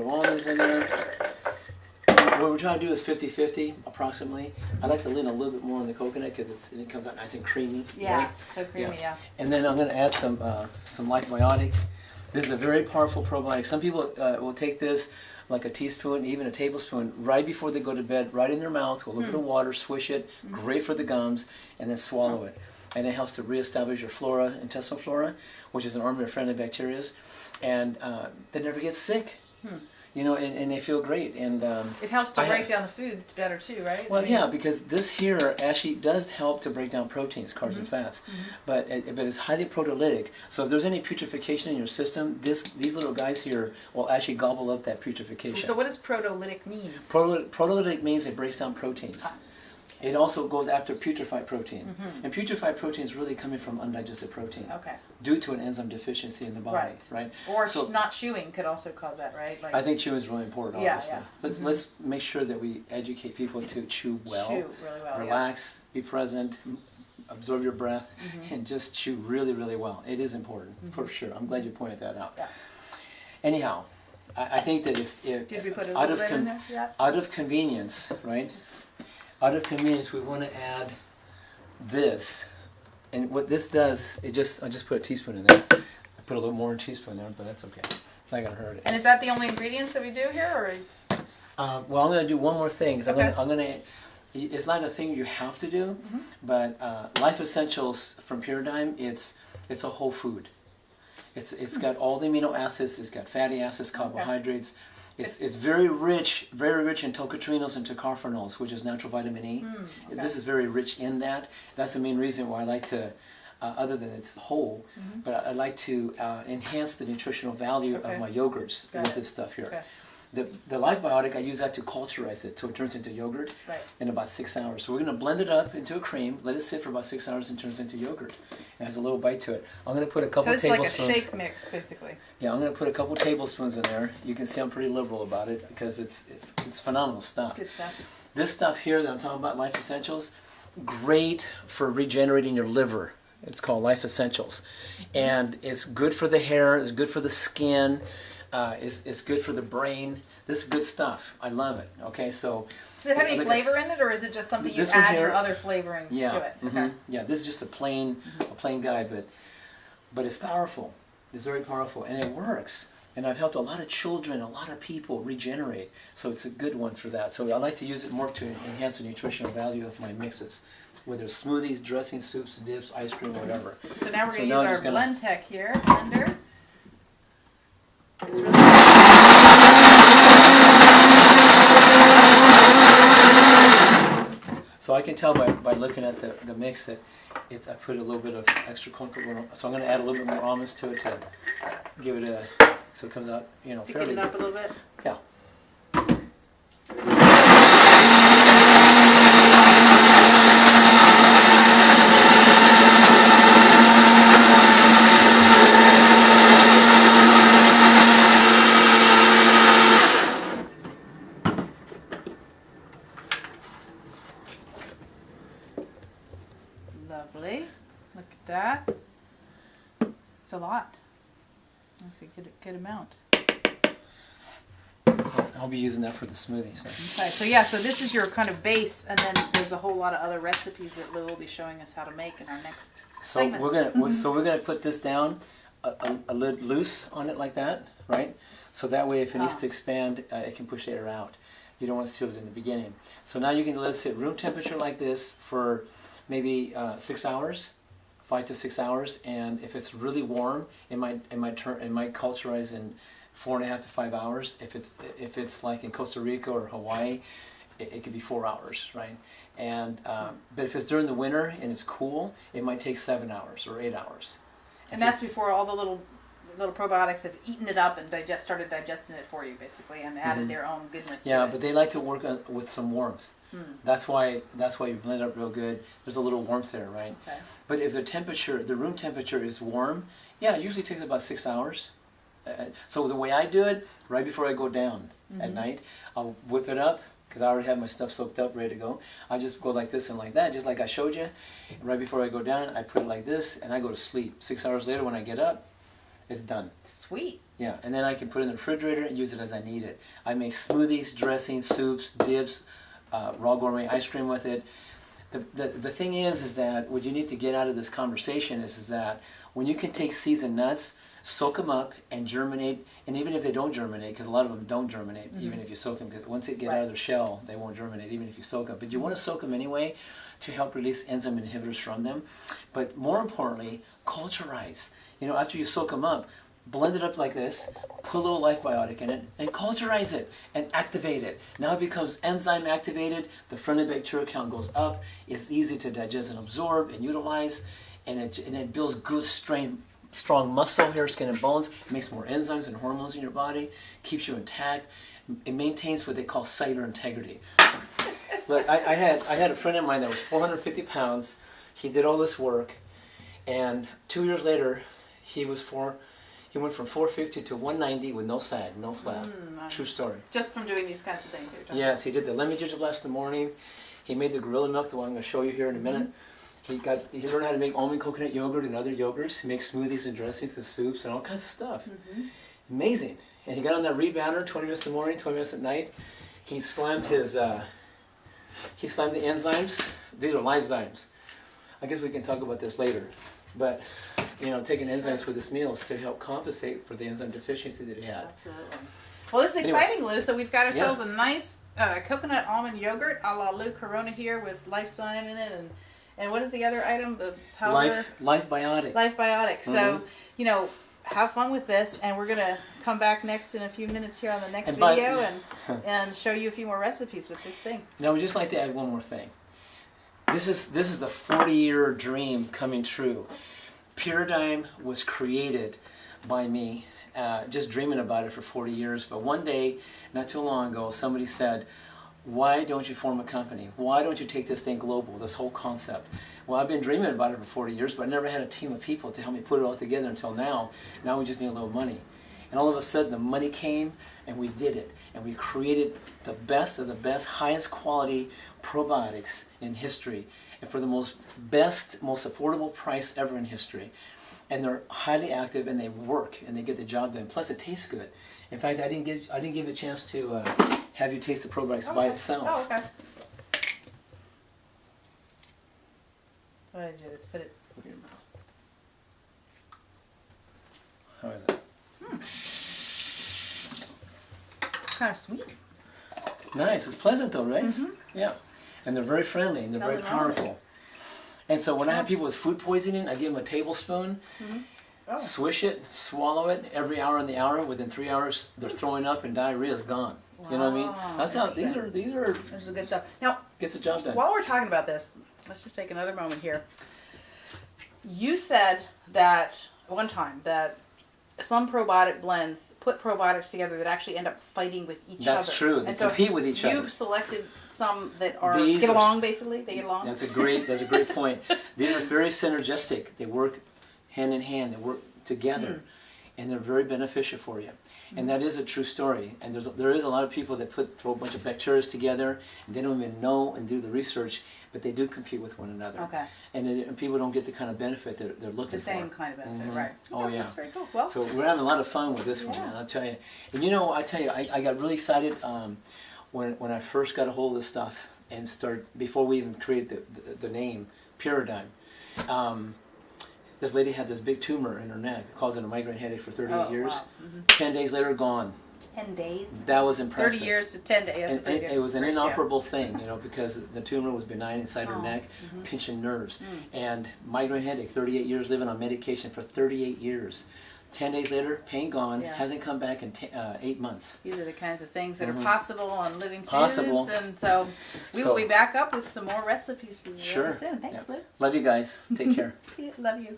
Put almonds in there. What we're trying to do is 50-50 approximately. I like to lean a little bit more on the coconut because it comes out nice and creamy. Yeah, right? so creamy, yeah. And then I'm going to add some Life Biotic. This is a very powerful probiotic. Some people will take this like a teaspoon, even a tablespoon, right before they go to bed, right in their mouth with a little bit of water, swish it, great for the gums, and then swallow it. And it helps to reestablish your flora, intestinal flora, which is an army of friendly bacteria, and they never get sick. You know, and they feel great. And it helps to break down the food better too, right? Well, yeah, because this here actually does help to break down proteins, carbs, and fats, but it's highly proteolytic. So if there's any putrefaction in your system, these little guys here will actually gobble up that putrefaction. So what does proteolytic mean? Proteolytic means it breaks down proteins. It also goes after putrefied protein. And putrefied protein is really coming from undigested protein. Okay. Due to an enzyme deficiency in the body, right? Or so, not chewing could also cause that, right? Like, I think chewing is really important, obviously. Let's make sure that we educate people to chew well. Chew really well, relax, be present, absorb your breath, and just chew really, really well. It is important, for sure. I'm glad you pointed that out. Yeah. Anyhow, I think that if did we put a little bit in there? Yeah. Out of convenience, right? Out of convenience, we want to add this, and what this does, I just put a teaspoon in there. I put a little more than a teaspoon there, but that's okay. It's not gonna hurt it. And is that the only ingredients that we do here, or? Well, I'm gonna do one more thing. Cause I'm gonna. It's not a thing you have to do, but Life Essentials from Paradigm, it's a whole food. It's got all the amino acids. It's got fatty acids, carbohydrates. It's very rich in tocotrienols and tocopherols, which is natural vitamin E. This is very rich in that. That's the main reason why I like to, other than it's whole, but I like to enhance the nutritional value of my yogurts with this stuff here. Okay. The Life Biotic, I use that to culturize it so it turns into yogurt in about 6 hours. So we're going to blend it up into a cream, let it sit for about 6 hours, and it turns into yogurt. It has a little bite to it. I'm going to put a couple tablespoons. So it's like a shake mix, basically. Yeah, I'm going to put a couple tablespoons in there. You can see I'm pretty liberal about it because it's phenomenal stuff. It's good stuff. This stuff here that I'm talking about, Life Essentials, great for regenerating your liver. It's called Life Essentials. And it's good for the hair, it's good for the skin, it's good for the brain. This is good stuff. I love it. Okay, so. Does it have any flavor in it, or is it just something you add your other flavorings to it? Okay. Yeah, this is just a plain guy, but it's powerful. It's very powerful, and it works. And I've helped a lot of children, a lot of people regenerate. So it's a good one for that. So I like to use it more to enhance the nutritional value of my mixes, whether it's smoothies, dressings, soups, dips, ice cream, whatever. So now we're going to use our blend tech here, blender. It's really So I can tell by looking at the mix that I put a little bit of extra coconut. So I'm going to add a little bit more almonds to it to give it so it comes out, fairly. Pick it up a little bit. Yeah. Lovely. Look at that. It's a lot. That's a good amount. I'll be using that for the smoothie. So. Okay, so yeah, so this is your kind of base, and then there's a whole lot of other recipes that Lou will be showing us how to make in our next segments. We're gonna put this down a lid loose on it like that, right? So that way, if it needs to expand, it can push air out. You don't want to seal it in the beginning. So now you can let it sit room temperature like this for maybe 6 hours, 5 to 6 hours, and if it's really warm, it might culturize in 4.5 to 5 hours. If it's like in Costa Rica or Hawaii, it could be 4 hours, right? And but if it's during the winter and it's cool, it might take 7 hours or 8 hours. And that's before all the little probiotics have eaten it up and started digesting it for you, basically, and added their own goodness to it. Yeah, but they like to work with some warmth. That's why you blend it up real good. There's a little warmth there, right? Okay. But if the room temperature is warm, yeah, it usually takes about 6 hours. So the way I do it, right before I go down at night, I'll whip it up, because I already have my stuff soaked up, ready to go. I just go like this and like that, just like I showed you. Right before I go down, I put it like this, and I go to sleep. 6 hours later when I get up, It's done. Sweet. Yeah, and then I can put it in the refrigerator and use it as I need it. I make smoothies, dressings, soups, dips, raw gourmet ice cream with it. The thing is that what you need to get out of this conversation is that when you can take seeds and nuts, soak them up and germinate, and even if they don't germinate, because a lot of them don't germinate, even if you soak them, because once they get out of their shell, they won't germinate, even if you soak them. But you want to soak them anyway to help release enzyme inhibitors from them. But more importantly, culturize. You know, after you soak them up, blend it up like this, put a little life biotic in it, and culturize it and activate it. Now it becomes enzyme activated, the friendly bacteria count goes up, it's easy to digest and absorb and utilize, and it builds good strong muscle, hair, skin, and bones. It makes more enzymes and hormones in your body, keeps you intact. It maintains what they call cellular integrity. Look, I had a friend of mine that was 450 pounds. He did all this work, and 2 years later, he went from 450 to 190 with no sag, no flab. Nice. True story. Just from doing these kinds of things you're talking Yes, he did the lemon ginger blast in the morning. He made the gorilla milk, the one I'm going to show you here in a minute. He learned how to make almond coconut yogurt and other yogurts. He makes smoothies and dressings and soups and all kinds of stuff. Amazing. And he got on that rebounder 20 minutes in the morning, 20 minutes at night. He slammed the enzymes. These are lysozymes. I guess we can talk about this later. But, you know, taking enzymes for this meal is to help compensate for the enzyme deficiency that he had. Absolutely. Well, this is exciting, Lou. So we've got ourselves Yeah. a nice coconut almond yogurt a la Lou Corona here with Lifezyme in it. And what is the other item? The powder? Life Biotic. Life Biotic. So, you know, have fun with this. And we're going to come back next in a few minutes here on the next video and show you a few more recipes with this thing. Now, I would just like to add one more thing. This is the 40-year dream coming true. Pyridine was created by me, just dreaming about it for 40 years. But one day, not too long ago, somebody said, why don't you form a company? Why don't you take this thing global, this whole concept? Well, I've been dreaming about it for 40 years, but I never had a team of people to help me put it all together until now. Now we just need a little money. And all of a sudden, the money came, and we did it. And we created the best of the best, highest quality probiotics in history, and for the most affordable price ever in history. And they're highly active, and they work, and they get the job done. Plus, it tastes good. In fact, I didn't give a chance to have you taste the probiotics by itself. Oh, okay. What did I do? Just put it. Look at your mouth. How is it? It's kind of sweet. Nice. It's pleasant though, right? Yeah. And they're very friendly, and they're very powerful. And so when I have people with food poisoning, I give them a tablespoon, swish it, swallow it every hour in the hour. Within 3 hours, they're throwing up and diarrhea is gone. Wow. You know what I mean? That's how these are. This is good stuff. Now, gets the job done. While we're talking about this, let's just take another moment here. You said that one time that some probiotic blends put probiotics together that actually end up fighting with each other. That's true. They compete with each other. You've selected some that get along, basically. They get along. That's a great point. These are very synergistic. They work hand in hand. They work together, and they're very beneficial for you. And that is a true story. And there is a lot of people that throw a bunch of bacteria together, and they don't even know and do the research, but they do compete with one another. Okay. And people don't get the kind of benefit they're looking for. The same kind of benefit, right? Oh yeah. That's very cool. Well, so we're having a lot of fun with this one, man. I'll tell you. And I got really excited when I first got a hold of this stuff and started before we even created the name Pyridine. This lady had this big tumor in her neck causing a migraine headache for 38 years. Wow. 10 days later, gone. 10 days? That was impressive. 30 years to 10 days. And it was an inoperable thing, because the tumor was benign inside her neck, pinching nerves. And migraine headache, 38 years, living on medication for 38 years. 10 days later, pain gone, hasn't come back in 8 months. These are the kinds of things that are possible on living Possible. foods. And so we will be back up with some more recipes for you very soon. Thanks, Lou. Love you guys. Take care. Love you.